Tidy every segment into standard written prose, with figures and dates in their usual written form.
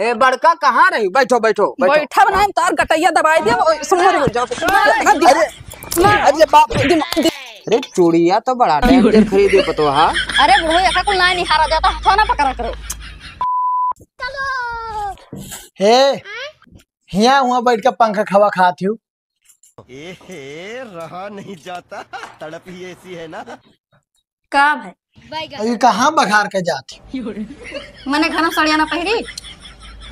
ए बड़का कहाँ रही? बैठो बैठो बैठा बनाए तार गटैया दबाई दिया समझ हो जाओ। अरे बाप रे। अरे चूड़िया तो बड़ा डेंजर खरीदे पतो हा। अरे बुढ़ो यका को लाइन हारा जाता हाथ ना पकड़ा करो। हे हिया हुआ बैठ के पंखा खवा खाती हूँ। रहा नहीं जाता, तड़प ही ऐसी है ना। का भाई अभी कहाँ बघार के जाती? मैंने घना सड़िया ना पहरी।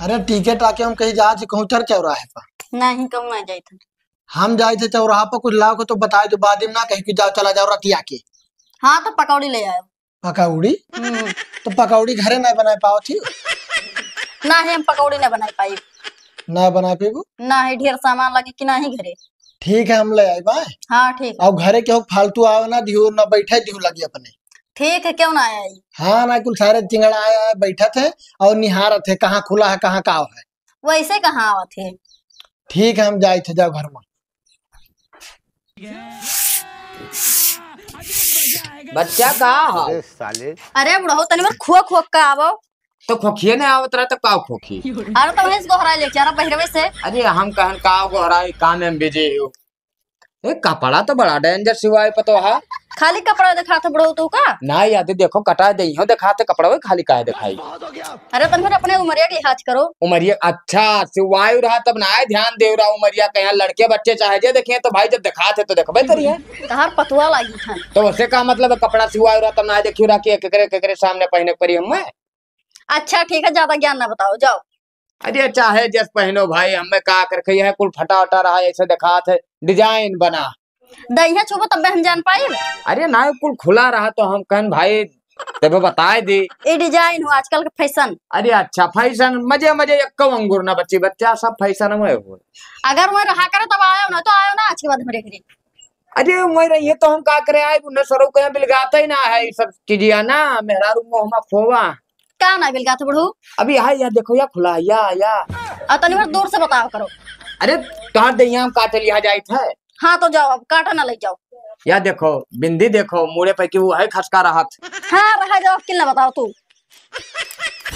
अरे टिकट आके हम कहीं जा कहूँ चर चौराहे पर नहीं कहूँ ना जाई था। हम जाए थे चौराहा पर कुछ लाओ को तो बताए तो बाद में ना कहीं कि जाओ चला जाओ रतिया के। हाँ तो पकौड़ी ले आयो। पकौड़ी? तो पकौड़ी घरे नहीं बना पाओ थी? ना ही हम पकौड़ी नहीं बना पाई। ना बना पेबू? ना ही ढेर सामान लगे कि ना ही घरे। ठीक है हम ले आए बाय। हाँ ठीक और घरे के हो फालतू आओ ना दियो ना बैठे दियो लगी अपने। ठीक है क्यों ना आया? हाँ ना कुल सारे चिंगड़ा आया बैठे थे और निहार थे कहाँ खुला है कहाँ काव है। वैसे कहाँ आवा थे? ठीक है हम जाए थे जाओ घर में। बच्चा कहाँ है? साले अरे बुढ़ो तनी बार खुआ खुआ का आवो। तो खोखिए ने आवत रहा तो का खोखी? अरे तो भैंस गोहरा ले चारा बहिरवे से। अरे हम कहन का गोहराई काम में बिजी हो। ए कपड़ा तो बड़ा डेंजर सिवाय पतो हा। खाली कपड़ा दिखा था बुढ़ो तू का? ना याद देखो कटा दे हो दिखाते कपड़ा वो खाली काहे दिखाई। अरे तुम फिर अपने उमरिया के लिहाज करो। उमरिया अच्छा सिवाय रहा तब ना आए ध्यान दे रहा उमरिया कहीं लड़के बच्चे चाहे जे देखे तो भाई जब दिखाते तो देखबे करिए। तहार पतुआ लागी था। तो वैसे का मतलब है कपड़ा सिवाय रहा तब ना देखियो रहा कि केकरे सामने पहने पड़ी हमें। अच्छा ठीक है ज्यादा ज्ञान ना बताओ जाओ। अरे चाहे जस पहनो भाई हमें का कर है कुल फटा उटा रहा ऐसे दिखात है डिजाइन बना दहिया छुपो तब हम जान पाए। अरे ना कुल खुला रहा तो हम कहन भाई तब बताए दी ये डिजाइन हो आजकल का फैशन। अरे अच्छा फैशन मजे मजे एक अंगूर ना बच्ची बच्चा सब फैशन में हो। अगर मैं रहा करे तब आयो ना तो आयो ना आज के बाद मेरे घरे। अरे मैं ये तो हम का करे आए न सरो कहीं बिलगाता ही ना है ये सब चीजिया ना मेरा रूम में खोवा का ना बिलगा थे बुढ़ू? अभी हाय या देखो या खुला या तनी बार दूर से बताओ करो। अरे कहाँ दैया हम काटे लिया जाए थे। हाँ तो जाओ अब काटा ना ले जाओ। या देखो बिंदी देखो मुड़े पे की वो है खसका रहा हाँ रहा जाओ अकेले ना बताओ तू।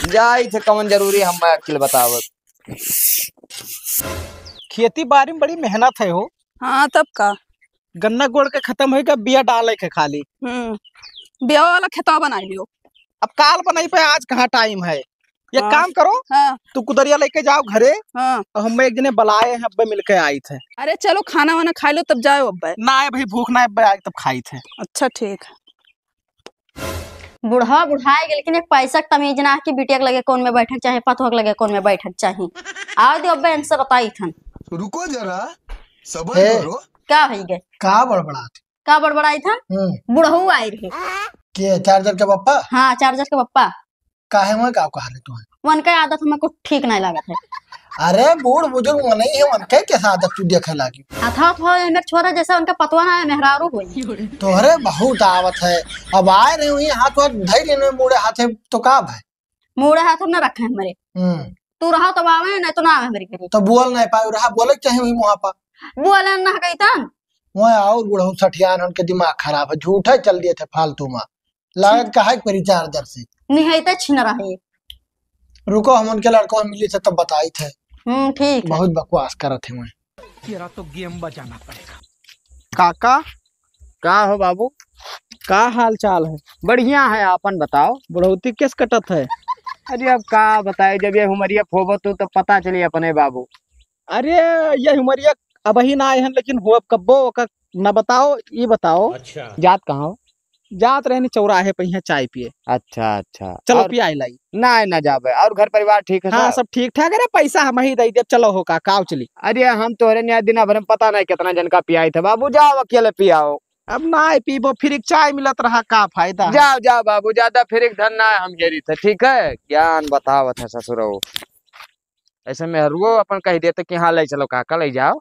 जाई थे कौन जरूरी हम अकेले बताओ। खेती बाड़ी में बड़ी मेहनत है हो। हाँ तब का गन्ना गोड़ के खत्म होगा बिया डाले के खाली। ब्याह वाला खेतवा बनाई लियो। अब काल बनाई पे आज कहाँ टाइम है। ये हाँ। काम करो हाँ। तू कुदरिया लेके जाओ घरे। हाँ। और हम एक जने बुलाए हैं अब्बे मिलके आई थे। अरे चलो खाना वाना खा लो तब जाओ अब। ना आए भाई भूख ना अब्बे आई तब खाई थे। अच्छा ठीक है। बुढ़ा बुढ़ाए गए लेकिन एक पैसा तमीज ना कि बिटिया के लगे कौन में बैठक चाहे पतोह के लगे कौन में बैठक चाहे। आओ दो अब्बे इनसे बताई थन। रुको जरा सब्र करो। क्या भई गए? का बड़बड़ात? का बड़बड़ाई था? बुढ़ऊ आई रहे। के चार्जर के पप्पा? हाँ चार्जर के पप्पा। काहे हुआ का कहा ले तू? उनका आदत हमको ठीक नहीं लागत है। अरे बूढ़ बुजुर्ग नहीं है उनके कैसा आदत तू देखे लागी? था मेरे छोरा जैसा उनका पतवा ना मेहरारू हुई। तोहरे बहुत आवत है अब आए रहे हुई हाथ हाथ धैर्य ने मुड़े हाथे तो का भाई मुड़े हाथ ना रखे हमारे। तू रहा तब आवे नहीं तो ना आवे मेरे घर। तो बोल नहीं पाए रहा बोले चाहे हुई वहां पर बोले ना कही तन वहाँ और बूढ़ा सठियान उनके दिमाग खराब है झूठे चल दिए थे फालतू में लागत का है परी चार्जर से निहैते छिन रहे। रुको हम उनके लड़कों में मिली थे तब बताई थे। ठीक बहुत बकवास कर थे मैं। तेरा तो गेम बजाना पड़ेगा। काका का हो बाबू का हाल चाल है? बढ़िया है आपन बताओ। बुढ़ौती किस कटत है? अरे अब का बताए जब ये हुमरिया फोबो तो तब पता चली अपने बाबू। अरे ये उमरिया अब ही ना आए हैं लेकिन हो कब्बो न बताओ ये बताओ। अच्छा जात कहाँ हो? जात रहनी चौराहे पे है चाय पिए। अच्छा अच्छा चलो पिया लाई ना जाबे और घर परिवार ठीक है? हाँ सब ठीक ठाक है। पैसा हम ही दे देब चलो हो का काव चली। अरे हम तोहरे न्याय दिन भर में पता नहीं कितना जन का पियाई थे बाबू जाओ अकेले पियाओ। अब ना पीबो फिर चाय मिलत रहा का फायदा। जाओ बाबू ज्यादा फिर धन ना हम घेरी थे ठीक है। ज्ञान बतावत है ससुरो ऐसे में रुओ अपन कह देते कि हाँ ले चलो काका ले जाओ।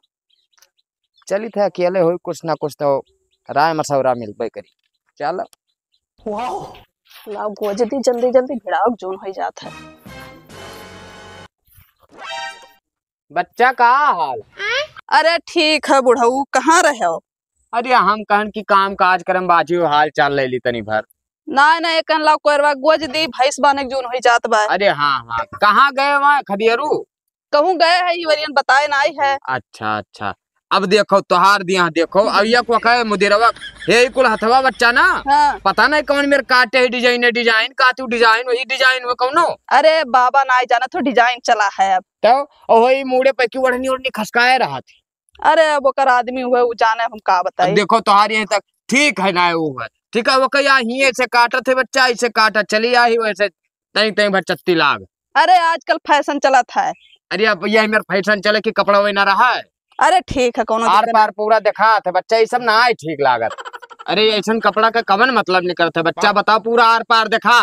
चली थे अकेले हो कुछ ना कुछ तो राय मशवरा मिलबे करी। चलो लाओ गोजदी जल्दी जल्दी भिड़ाओ जोन हो जाता है। बच्चा का हाल? अरे ठीक है बुढ़ऊ कहाँ रहे हो? अरे हम कहन की काम काज करम बाजी हाल चाल ले ली तनी भर। ना ना एक ला कोरवा गोज दी भैंस बाने जून हो जात बा। अरे हाँ हाँ, कहाँ गए वहाँ खदियरू? कहूँ गए है ये वरियन बताए ना आई है। अच्छा अच्छा, अब देखो तोहार दिया देखो, अब ये को कहे मुदिरवा हे कुल हथवा बच्चा ना, हाँ। पता नहीं कौन मेरे काटे है डिजाइन काटू डिजाइन वही डिजाइन में कौनो। अरे बाबा ना आई जाना तो डिजाइन चला है अब। तो और वही मुड़े पे क्यों ओढ़नी ओढ़नी खसकाए रहा थी। अरे अब ओकर आदमी हुए वो जाने हम का अब बताई। देखो तोहार यहीं तक ठीक है ना, वो है ठीक है, वो कहीं ही ऐसे काटा थे बच्चा, ऐसे काटा चली आई वैसे तई तई भर चत्ती लाग। अरे आजकल फैशन चला था। अरे अब यही मेरा फैशन चले कि कपड़ा वही ना रहा है, अरे ठीक है कोनो आर दिक्कत पार पूरा देखा थे बच्चा, ये सब ना आए ठीक लागत। अरे ऐसा कपड़ा का कवन मतलब नहीं करते बच्चा, बताओ पूरा आर पार देखा।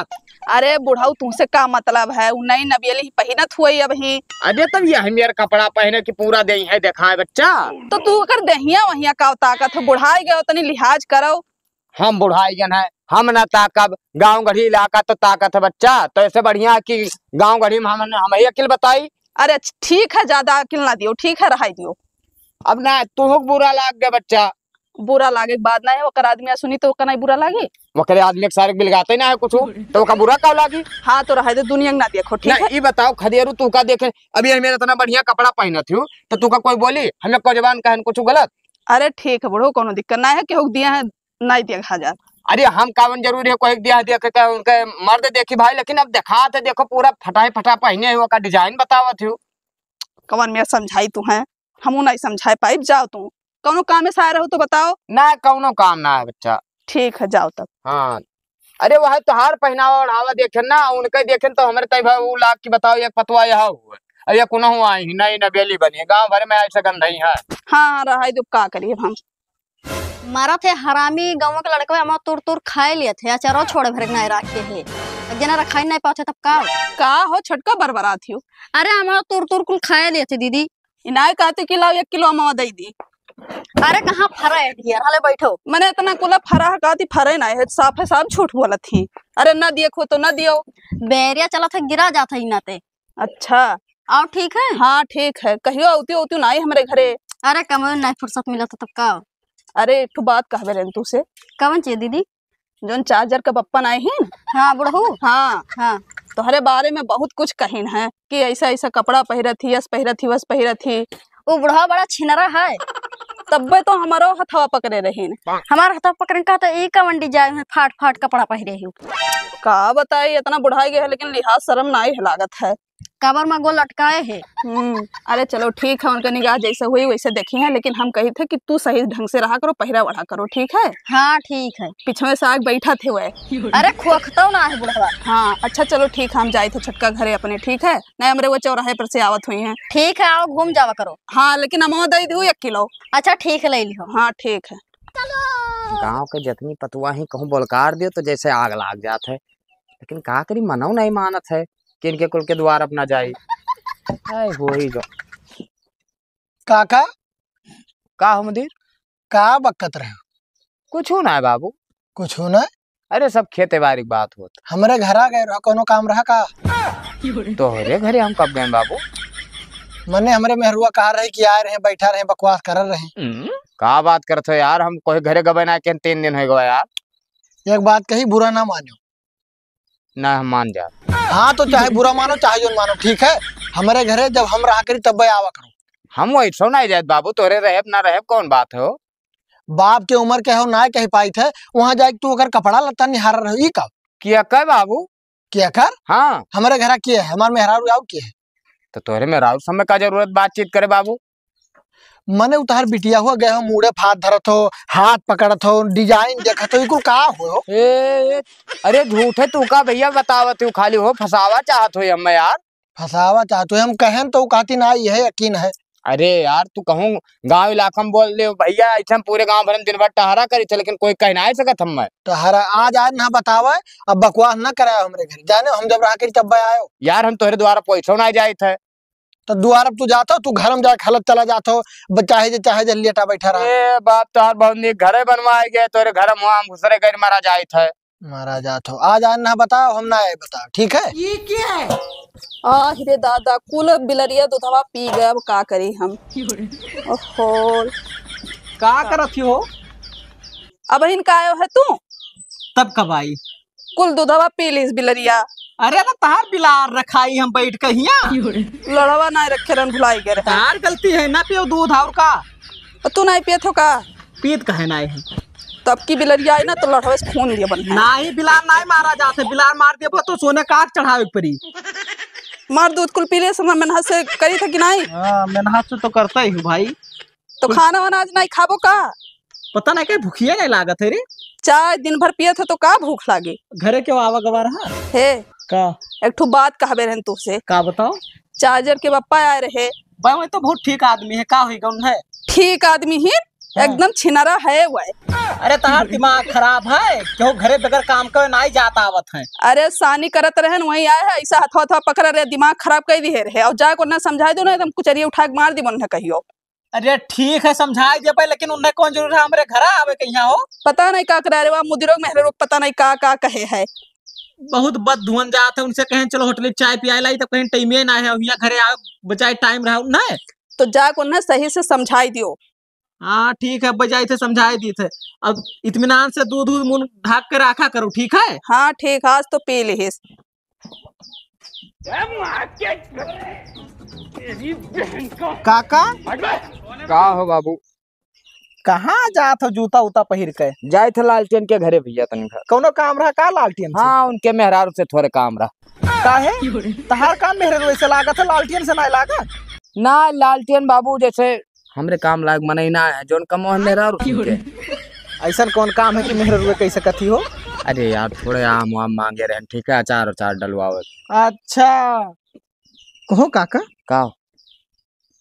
अरे बुढ़ाऊ तुमसे का मतलब है, उ नई नबियली पहिनत हुई अब ही। अरे तब ये मेरा कपड़ा पहने की पूरा दे है देखा है बच्चा। तो तू कर दहिया वहिया का ताकत है, बुढ़ाई गए तनी लिहाज करो। हम बुढ़ाई जन है, हम ना ताकब, गांव गढ़ी इलाका तो ताकत है बच्चा, तो ऐसे बढ़िया कि गांव गढ़ी में हम ही अकिल बताई। अरे ठीक है ज्यादा अकिल ना दियो, ठीक है रहाई दियो। अब ना तू बुरा लाग गया बच्चा। बुरा लागे के बाद ना है ओकर आदमी सुनी तो ओकर नहीं बुरा लागी। वकरे आदमी के सारे बिलगाते ना है कुछ तो ओका बुरा क्यों लागी। हाँ तो रहा दे दुनिया ना देखो ठीक है। ये बताओ खदियरू तू का देखे अभी मेरा इतना बढ़िया कपड़ा पहना थी तो तू का कोई बोली हमें को जबान कहन कुछ गलत। अरे ठीक है बुढ़ो कोनो दिक्कत ना है, केहू दिया है नहीं दिया हजार। अरे हम कावन जरूरी है कोई दिया देख के उनके मर्द देखी भाई, लेकिन अब देखा थे देखो पूरा फटा पहने हुआ का डिजाइन बतावा थी। कवन में समझाई तू है, हमू नहीं समझाए पाई। जाओ तू कोनो काम में सारे रहो तो बताओ। ना कौनो काम ना है बच्चा। ठीक है जाओ तब। हाँ अरे वह त्योहार पहनावा ओढ़ावा देखे ना, उनके देखे तो हमारे तय वो लाख की बताओ एक पतवा यहाँ हुआ अब ये कुना हुआ ही नई नबेली बनी गांव भर में ऐसा गंध ही है। हाँ रहा दो का करिए हम। मारा थे हरामी गाँव के लड़के हम तुर तुर खाए लिए थे, अचारो छोड़े भर नहीं रखे है, जना रखाई नहीं पाते तब का हो छटका बरबरा थी। अरे हमारा तुर तुर कुल खाए लिए थे दीदी। इनाय कहते कि लाओ 1 किलो अमावा दे दी। अरे कहाँ फरा है यार, हाले बैठो। मैंने इतना कुला फरा कहती फरे नहीं है, साफ है साफ झूठ बोला थी। अरे ना देखो तो ना दियो। बैरिया चला था गिरा जाता ही नाते। अच्छा आओ ठीक है। हाँ ठीक है, कहियो औती औती ना आई हमारे घरे। अरे कमन नहीं फुर्सत मिला था तब का। अरे एक बात कहबे रेन तू से। कवन चाहिए दीदी? जोन चार्जर का पप्पन आए हैं। हाँ बुढ़ऊ। हाँ हाँ तुम्हारे बारे में बहुत कुछ कहीन है कि ऐसा ऐसा कपड़ा पहिरा थी, यस पहिरा थी, वस पहिरा थी। वो बुढ़ा बड़ा छिनरा है। तब्बे तो हमारो हथवा पकड़े रही। हमारा हथा पकड़ने का तो एक का मंडी जाए में फाट फाट कपड़ा पहरे ही। का बताई इतना बुढ़ाई गया है, लेकिन लिहाज शर्म ना ही लागत है। कबर में गोल लटकाए है। अरे चलो ठीक है, उनका निगाह जैसे हुई वैसे देखी है, लेकिन हम कही थे कि तू सही ढंग से रहा करो, पहिरा बढ़ा करो ठीक है। हाँ ठीक है। पिछवे से आग बैठा थे वह। अरे खोखता ना है बुढ़वा। हाँ अच्छा चलो ठीक, हम जाए थे छटका घरे अपने ठीक है। नहीं हमारे वो चौराहे पर से आवत हुई है। ठीक है आओ घूम जावा करो। हाँ लेकिन अमो दे दू 1 किलो। अच्छा ठीक है ले लियो। हाँ ठीक है। गांव के जितनी पतुआ ही कहूँ बोलकार दियो तो जैसे आग लाग जात है, लेकिन का करी मनो नहीं मानत है कि इनके कुल के द्वार अपना जाई। हो ही जो काका का हो मुदीर का बक्कत रहे? कुछ ना है बाबू। कुछ हो ना? अरे सब खेते बारी बात होत। हमारे घरा गए रहो, कोनो काम रहा का? तोहरे घरे हम कब गए बाबू? मने हमारे मेहरुआ कहा रहे कि आए रहे बैठा रहे बकवास कर रहे। का बात करते हो यार, हम कोई घरे गए ना के 3 दिन हो गए यार। एक बात कही बुरा ना मानो। ना हम मान जा। हाँ तो चाहे बुरा मानो चाहे जो मानो ठीक है। हमारे घरे जब हम रहा करी तब आवा करो। हम वही सो नहीं जाए बाबू, तोरे रहे ना रहे कौन बात हो। बाप के उम्र के हो ना कही पाई थे, वहाँ जाके तू अगर कपड़ा लत्ता निहार रहो का किया कर बाबू? क्या कर? हाँ हमारे घर किए है, हमारे मेहरारू आओ किए है। तो तोरे में राउत समय का जरूरत बातचीत करे बाबू? मने उतार बिटिया हुआ गए हो, मुड़े फात धरत हो, हाथ पकड़त हो, डिजाइन देखत हो, का हो। अरे झूठे तू का भैया बतावत हो, खाली हो फसावा चाहत हो हम यार। फसावा चाहते हम कहें तो कहती ना ये यकीन है। अरे यार तू कहूँ गांव इलाका में बोल ले भैया ऐसा पूरे गांव भर में दिन भर टहरा करी थे, लेकिन कोई कह नहीं सकत हम। तो हर आज ना बतावा, अब बकवास ना कराया हमरे घर। जाने हम जब रहा करी तब आयो यार, हम तोहरे द्वारा पैसा नहीं जाए थे। तो द्वार अब तू जाता तू घर में जाके खलत चला जाता हो, चाहे लेटा बैठा रहा। ए बाप तोहर बहुत नीक घरे बनवाए गए, तोरे घर में हम घुसरे गए मारा जाए थे। मारा जात हो आज ना बताओ, हम ना आए बताओ ठीक है। ये क्या है? रे दादा कुल बिलरिया दूधवा पी गए, अब का करी हम। ओहो का करत हो? अब इनका आयो है तू? तब कब आई? कुल दूधवा पी लीस बिलरिया। अरे ना तहार बिलार रखाई हम बैठ के हिया। लड़वा नहीं रखे रन भुलाई गए रहे। तहार गलती है ना पियो दूध और का तू नहीं पियत हो का? पीत कहे ना है। तब की बिलरिया आई ना तो लड़वा से खून दिया बन। नहीं बिलार नहीं मारा जाते, बिलार मार दिया तो सोने काट चढ़ावे परी। मार दूध कुल पी ले समय मेहनत से करी था कि नहीं? हाँ मेहनत से तो करता ही हूँ भाई। तो खाना वाना आज नहीं खाबो का? पता नहीं क्या भूखिया नहीं लागत है रे। चाय दिन भर पियत हो तो का भूख लागे? घरे क्यों आवा गवा रहा हे का? एक ठो बात कहबे रहन तुझसे। का बताओ? चार्जर के पप्पा आए रहे। भाई वो तो बहुत ठीक आदमी है, का हुई कौन है? ठीक आदमी ही एकदम छिनरा है वह। अरे तहार दिमाग खराब है, क्यों घरे बगैर काम कर नहीं जाता आवत है। अरे सानी करत रहन वही आए है, ऐसा हथवा हथवा पकड़ रहे, दिमाग खराब कर दी है और जाकर ना समझाई दो ना एकदम कुचरिया उठा के मार दी मन कहियो। अरे ठीक है समझाई दे भाई, लेकिन उन्हें कौन जरूर है हमारे घर आवे कहीं हो? पता नहीं का करा रहे मुदिरों मेहरे रोग पता नहीं का कहे है। बहुत बद धुअन जात है, उनसे कहें चलो होटल चाय पिया लाई तो कहीं टाइम ना है, यहाँ घरे आ बजाय टाइम रहा ना तो जाकर ना सही से समझाई दियो। हाँ ठीक है बजाय थे समझाई दी थे। अब इत्मीनान से दूध मुंह ढाक के रखा करो, ठीक है? हाँ ठीक आज तो पी लिहिस। काका का हो बाबू? कहाँ जात हो जूता उता पहिर के? जाए थे लालटेन के घरे भैया तनी घर। कौनो काम रहा का लालटेन से? हाँ उनके मेहरारू से थोड़े काम रहा। काहे? तहार काम मेहरे वैसे लागत है, लालटेन से नहीं लागत? ना लालटेन बाबू जैसे हमरे काम लायक मनई ना है जोन कमो है मेहरारू के। ऐसा कौन काम है कि मेहरे रुए कैसे कथी हो? अरे यार थोड़े आम वाम मांगे रहे, ठीक है अचार उचार डलवावे। अच्छा कहो काका का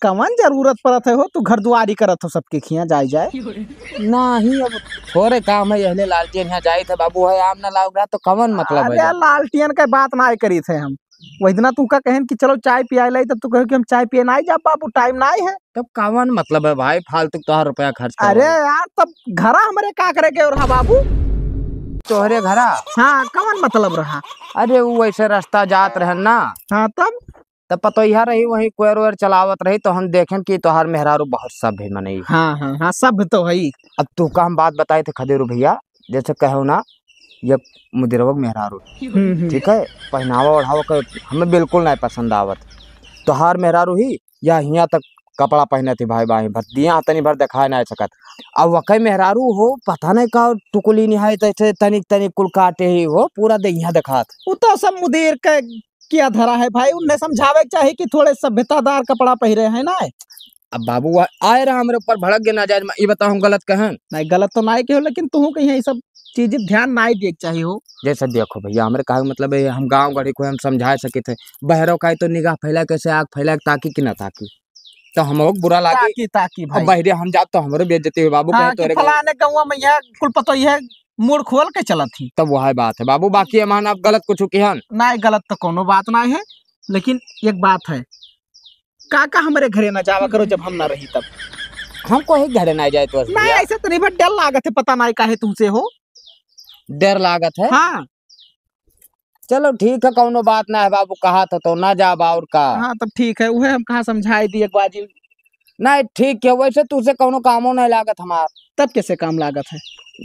कवन जरूरत पड़त है हो, तू घर दुआरी करत हो सबके खिया जाए जाए? नहीं अब थोड़े काम है यहले लालटेन यहाँ जाई थे बाबू, है आम ना लाओ तो कवन मतलब अरे है? लालटेन के बात ना करी थे हम। वही दिना तू का कहन कि चलो चाय पिया लाई, तब तू कहे कि हम चाय पिए नहीं जा बाबू, टाइम नहीं है। तब कवन मतलब है भाई, फालतू तोहर रुपया खर्च करवावे। अरे यार तब घरा हमारे का करे के रहा बाबू? तोहरे घरा? हाँ कवन मतलब रहा? अरे वो ऐसे रास्ता जात रहन ना, हाँ तब पतो यहाँ रही वही कोयर वोयर चलावत रही तो हम देखें कि तोहार मेहरारू बहुत सब है मनई। हाँ हाँ हाँ सब तो है। अब तू का हम बात बताए थे खदेरू भैया, जैसे कहो ना ये मुदिरवक मेहरारू ठीक है, पहनावा ओढ़ावा का हमें बिल्कुल नहीं पसंद आवत। तोहार मेहरारू ही या यहाँ तक कपड़ा पहने थी भाई बाही भर दिया तनी भर दिखा नहीं सकत। अब वकई मेहरारू हो पता नहीं का टुकुली निहाई तैसे तनिक तनिक कुल काटे ही हो पूरा दे यहाँ दिखात। वो तो सब मुदीर का क्या धरा है भाई, उन्हें समझावे चाहिए कि थोड़े सभ्यतादार कपड़ा पहरे है ना। अब बाबू आए रहा हमारे ऊपर भड़क गए नाजायज, ये बताओ हम गलत कहें? नहीं गलत तो नहीं कहो, लेकिन तू कहीं ये सब चीजें ध्यान नहीं देख चाहिए हो। जैसे देखो भैया हमारे कहा मतलब है हम गांव गढ़ी को हम समझा सके थे, बहरों का तो निगाह फैला कैसे आग फैला ताकि कि ना ताकि तो हम लोग बुरा लागे ताकि भाई बहरे हम जाते तो हमारे बेइज्जती हुई बाबू। हाँ, कि फलाने गाँव में यह कुल पतो यह मुड़ खोल के चला थी तब वह बात है बाबू, बाकी मान आप गलत कुछ किहन नहीं, गलत तो कोनो बात नहीं है, लेकिन एक बात है काका हमारे घरे ना जावा करो जब हम ना रही तब। हमको ही घरे ना जाए तो नहीं ऐसे तो नहीं, बट डर लागत है, पता नहीं काहे तुमसे हो डर लागत है। हाँ चलो ठीक है कौनो बात ना है बाबू, कहा तो ना जा और का। हाँ तब ठीक है, वह हम कहा समझाई दी एक बाजी। नहीं ठीक है, वैसे तुझसे कौनो कामो नहीं लागत हमार। तब कैसे काम लागत है?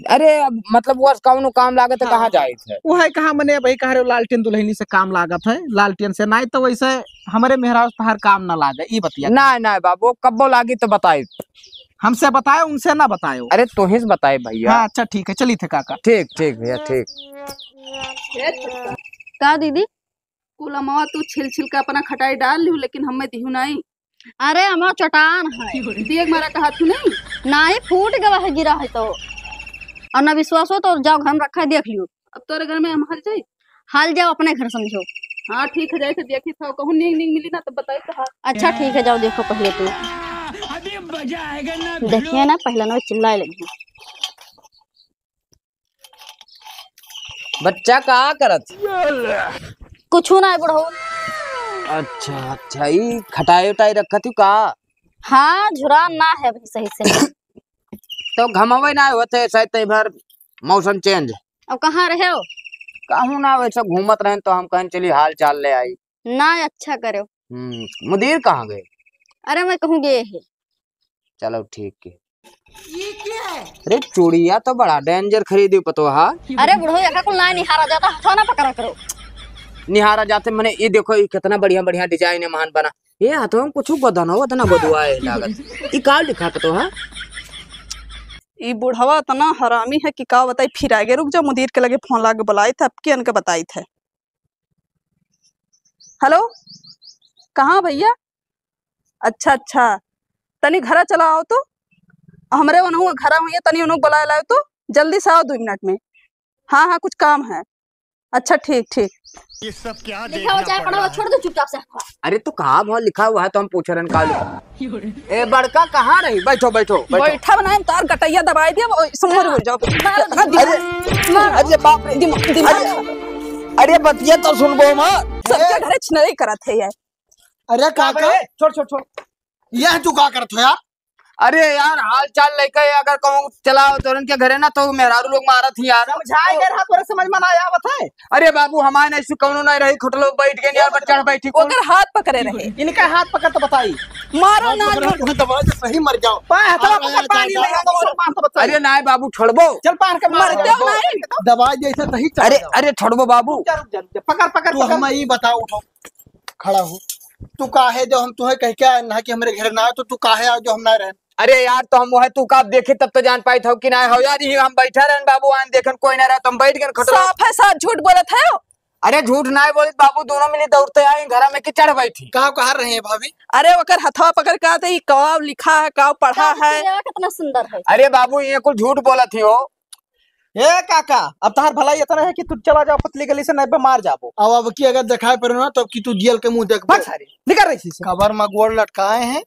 अरे अब मतलब वो कौनो काम लागत है कहाँ जाए थे? वो है कहा मैंने भाई कहा लालटेन दुल्हनी से काम लागत है, लालटेन से नहीं तो वैसे हमारे मेहराज हर काम ना लागे ये बतिया। नहीं नहीं बाबू कब्बो लागी तो बताई, हमसे बताए उनसे ना बताए। अरे तू ही बताए भैया। हाँ अच्छा ठीक है चली थे काका। ठीक ठीक भैया ठीक। का दीदी? कुल अमवा तू छिल छिल के अपना खटाई डाल लिहू, लेकिन हमें दिहू नहीं। अरे हमारा चटान है, देख मारा कहा तू नहीं नहीं फूट गया है गिरा है तो, और ना विश्वास हो तो जाओ घर में रखा है देख लियो। अब तोरे घर में हम हल जाए। हाल जाओ अपने घर समझो। हाँ ठीक है, जैसे देखी था कहूँ नींद नींद मिली ना तो बताई तो। अच्छा ठीक है जाओ देखो पहले तो, देखिए ना पहले ना चिल्लाए लगी। बच्चा कहा करत? कुछ ना है बुढ़ऊ। अच्छा अच्छा ये खटाई उटाई रखा थी का? हाँ झुरा ना है भाई सही से। तो घमवे ना होते शायद तई भर मौसम चेंज। अब कहाँ रहे हो? कहूँ ना वैसे घूमत रहे तो हम कहें चली हाल चाल ले आई। ना अच्छा करो। मुदीर कहाँ गए? अरे मैं कहूँ गए है। चलो ठीक है। अरे चूड़िया तो बड़ा डेंजर खरीदी पतो हा। अरे बुढ़ो यहाँ को ना निहारा जाता हथवा ना पकड़ा करो। निहारा जाते मने ये देखो ये कितना बढ़िया बढ़िया डिजाइन है महान बना। ये हाथों में कुछ बदन हो इतना बदुआ है लागत। ये का लिखा पतो हा। ई बुढ़वा इतना हरामी है कि का बताई। फिर आगे रुक जा, मुदीर के लगे फोन लाके बुलाई थे, अब के अनके बताई थे। हेलो, कहाँ भैया? अच्छा अच्छा, तनी घरा चला आओ तो हमरे वनहु घरा हुई तनी उन्होंने बुलाए लाओ तो जल्दी से आओ 2 मिनट में। हाँ हाँ, कुछ काम है। अच्छा ठीक ठीक। ये सब क्या लिखा हुआ चाहे पढ़ा हुआ छोड़ दो चुपचाप से। अरे तो कहा बहुत लिखा हुआ है तो हम पूछ रहे हैं का लिखा। ए बड़का कहाँ रही? बैठो बैठो बैठो। बैठा बनाए तार गटैया दबाई दिया समोर हो जाओ। अरे बाप रे, दिमाग अरे बतिया तो सुनबो मत। सबके घरे छिनरी करत है यार। अरे काका छोड़ छोड़ छोड़। यह तू का करत हो यार? अरे यार हाल चाल लेके अगर कहूँ चलाओ तो उनके घरे ना तो मेहरारू लोग मारत ही यार। समझाए गए तोरे समझ में ना आवत है। अरे बाबू हमारे नहीं सु कौनो नहीं रही खुटलो बैठ गए यार बच्चा बैठी को। ओकर हाथ पकड़े रहे। इनका हाथ पकड़ तो बताई। मारो ना तुम्हें दबा दे सही मर जाओ। हथवा पकड़ पानी में बांध तो बताई। अरे नाय बाबू छोड़बो। चल पान के मार मरते हो नहीं। दबा जैसे सही चल अरे जाओ। अरे छोड़बो बाबू। पकड़ पकड़ तू हमें ये बता, उठो खड़ा हो। तू काहे जो हम तुम्हें कह के आए ना कि हमारे घर ना आए तो तू काहे आओ जो हम ना रहे? अरे यार तो हम वह तू का देखे तब तो जान पाई था कि ना हो यार। ये हम बैठा रहे बाबू आन देखन कोई ना रहा तो हम बैठ गए खटलो। साफ है, साथ झूठ बोलत है। अरे झूठ ना बोले बाबू, दोनों मिले दौड़ते आए घर में कि चढ़ बैठी। कहाँ रहे हैं भाभी? अरे ओकर हथवा पकड़ के आते ही कब लिखा है कब पढ़ा है। कितना सुंदर है। अरे बाबू ये कुछ झूठ बोला थी हो। ए काका अब तहार भलाई इतना है कि तू चला जाओ पतली गली से नहीं पे मार जाबो। अब की अगर दिखाई पड़े ना तो अब की तू जेल के मुंह देख भाग सारी निकल रही से। कबर में गोड़ लटकाए हैं